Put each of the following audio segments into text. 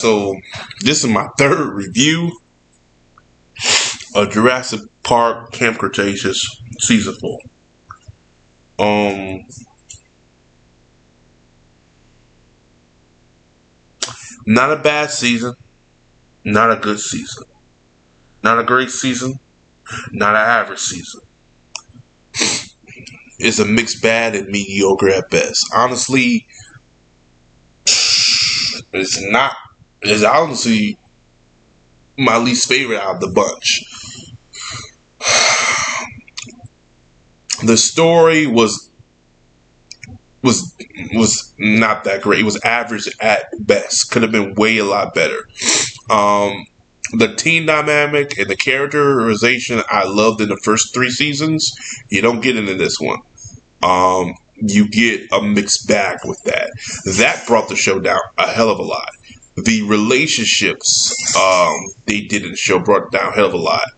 So this is my third review of Jurassic Park Camp Cretaceous season 4. Not a bad season, not a good season, not a great season, not an average season. It's a mixed bag and mediocre at best. Honestly, it's honestly my least favorite out of the bunch. The story was not that great. It was average at best. Could have been way a lot better. The team dynamic and the characterization I loved in the first 3 seasons, you don't get into this one. You get a mixed bag with that. That brought the show down a hell of a lot. The relationships they did in the show brought it down a hell of a lot.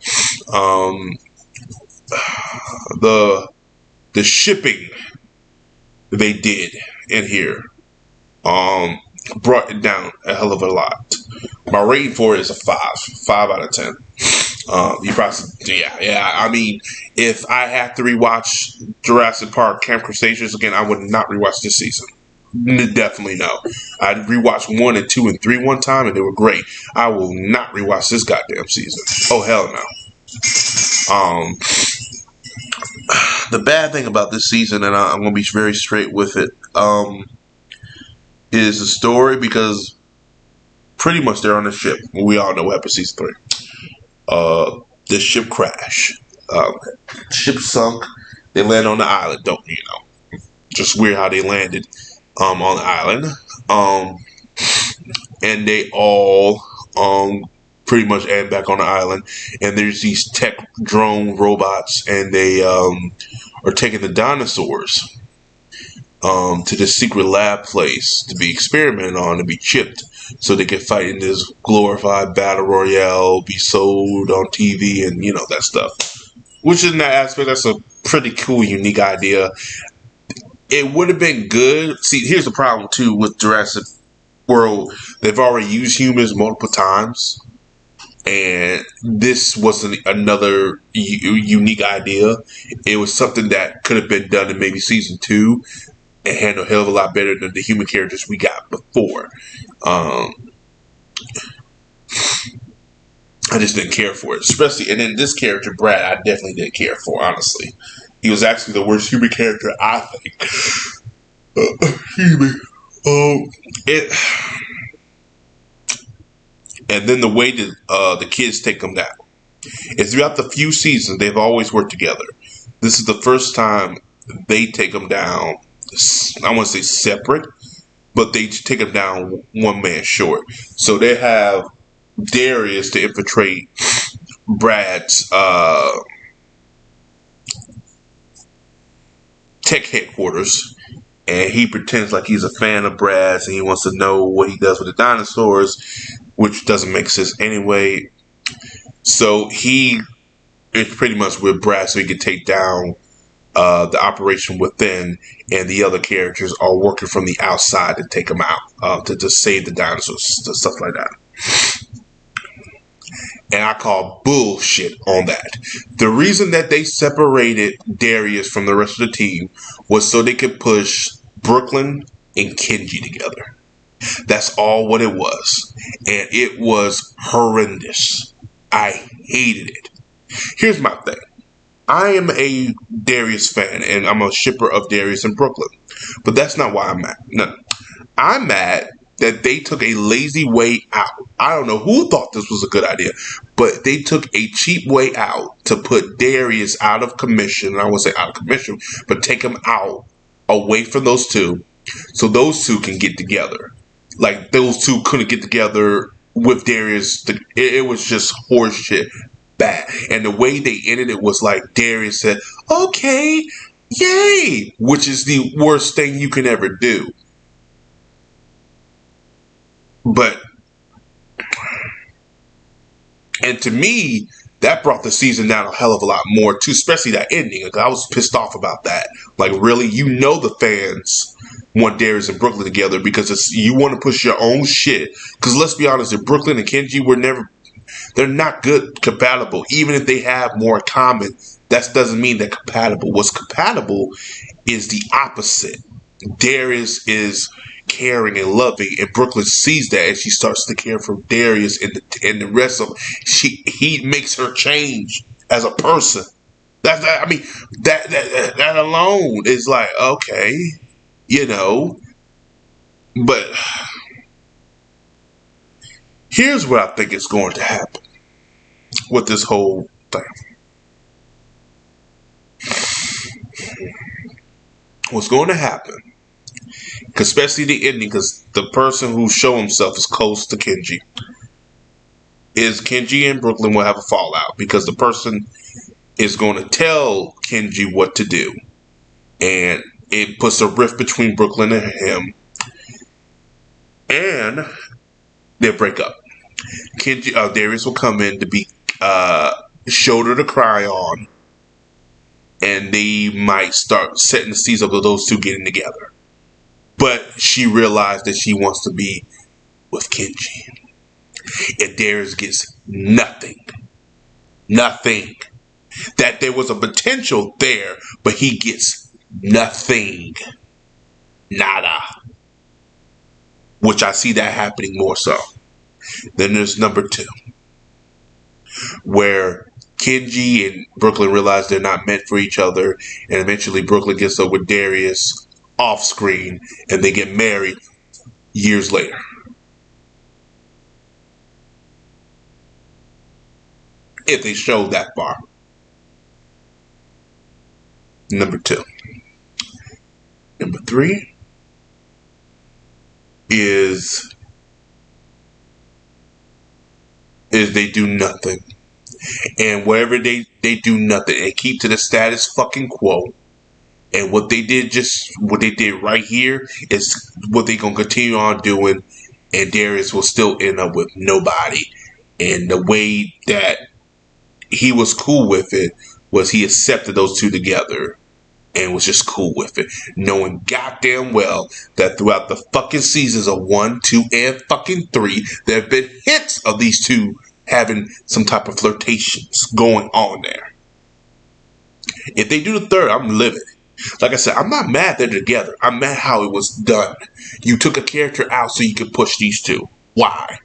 The shipping they did in here brought it down a hell of a lot. My rating for it is a 5 out of 10. You probably, yeah. I mean, if I had to rewatch Jurassic Park Camp Cretaceous again, I would not rewatch this season. Definitely no. I rewatched 1 and 2 and 3 one time, and they were great. I will not rewatch this goddamn season. Oh hell no. The bad thing about this season, and I'm going to be very straight with it, is the story, because pretty much they're on a ship. We all know what happened in season 3. The ship crashed. Ship sunk. They land on the island, don't you know? Just weird how they landed on the island. And they all pretty much end back on the island. And there's these tech drone robots, and they are taking the dinosaurs to this secret lab place to be experimented on, to be chipped, so they can fight in this glorified battle royale, be sold on TV, and you know that stuff. Which in that aspect, that's a pretty cool, unique idea. It would have been good. See, here's the problem too with Jurassic World. They've already used humans multiple times, and this wasn't another unique idea. It was something that could have been done in maybe season 2 and handled a hell of a lot better than the human characters we got before. I just didn't care for it, especially, and then this character Brad, I definitely didn't care for. Honestly, he was actually the worst human character, I think. Excuse me. And then the way that the kids take them down. And throughout the few seasons, they've always worked together. This is the first time they take them down. I want to say separate, but they take them down one man short. So they have Darius to infiltrate Brad's tech headquarters, and he pretends like he's a fan of Brad's and he wants to know what he does with the dinosaurs, which doesn't make sense anyway. So he is pretty much with Brad so he can take down the operation within, and the other characters are working from the outside to take them out, to save the dinosaurs, stuff like that. And I call bullshit on that. The reason that they separated Darius from the rest of the team was so they could push Brooklyn and Kenji together. That's all what it was. And it was horrendous. I hated it. Here's my thing. I am a Darius fan, and I'm a shipper of Darius in Brooklyn. But that's not why I'm mad. No. I'm mad that they took a lazy way out. I don't know who thought this was a good idea, but they took a cheap way out to put Darius out of commission. I won't say out of commission, but take him out, away from those two, so those two can get together. Like, those two couldn't get together with Darius. It was just horse shit. Bad. And the way they ended it was like Darius said, okay, yay, which is the worst thing you can ever do. But, and to me, that brought the season down a hell of a lot more too, especially that ending. Like, I was pissed off about that. Like, really, you know the fans want Darius and Brooklyn together because you want to push your own shit. Because let's be honest, if Brooklyn and Kenji they're not good compatible. Even if they have more in common, that doesn't mean they're compatible. What's compatible is the opposite. Darius is caring and loving, and Brooklyn sees that, and she starts to care for Darius and the rest of. He makes her change as a person. That alone is like, okay, you know. But here's what I think is going to happen with this whole thing. What's going to happen, especially the ending, because the person who show himself is close to Kenji, is Kenji and Brooklyn will have a fallout because the person is going to tell Kenji what to do, and it puts a rift between Brooklyn and him, and they'll break up. Darius will come in to be shoulder to cry on, and they might start setting the seeds up of those two getting together. But she realized that she wants to be with Kenji, and Darius gets nothing. That there was a potential there, but he gets nothing. Nada. Which I see that happening more so. Then there's number 2, where Kenji and Brooklyn realize they're not meant for each other, and eventually Brooklyn gets up with Darius off screen, and they get married years later. If they show that far. Number 2. Number 3 is they do nothing. And wherever they do nothing and keep to the status fucking quo. And what they did right here is what they gonna continue on doing, and Darius will still end up with nobody. And the way that he was cool with it was he accepted those two together and was just cool with it, knowing goddamn well that throughout the fucking seasons of 1, 2, and fucking 3, there have been hints of these two having some type of flirtations going on there. If they do the third, I'm livid. Like I said, I'm not mad they're together. I'm mad how it was done. You took a character out so you could push these two. Why?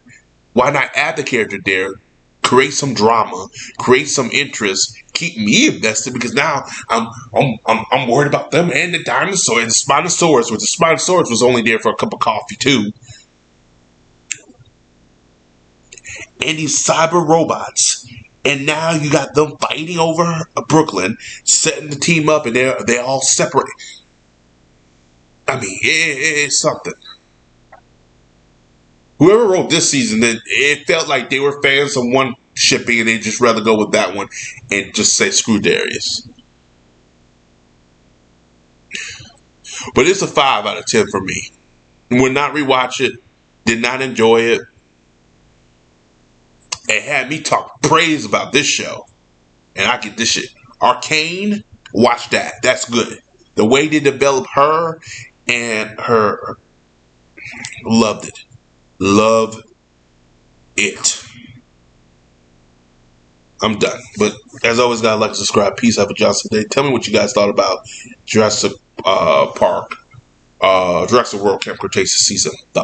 Why not add the character there? Create some drama, create some interest, keep me invested, because now I'm worried about them and the dinosaur and the Spinosaurus, which the Spinosaurus was only there for a cup of coffee too. And these cyber robots, and now you got them fighting over Brooklyn, setting the team up, and they're all separate. I mean, it's something. Whoever wrote this season, it felt like they were fans of one shipping and they'd just rather go with that one and just say screw Darius. But it's a 5 out of 10 for me. Would not rewatch it. Did not enjoy it. It had me talk praise about this show. And I get this shit. Arcane, watch that. That's good. The way they develop her and her, loved it. Love it. I'm done. But as always, guys, like, subscribe. Peace. Have a Johnson day. Tell me what you guys thought about Jurassic Jurassic World Camp Cretaceous Season 3.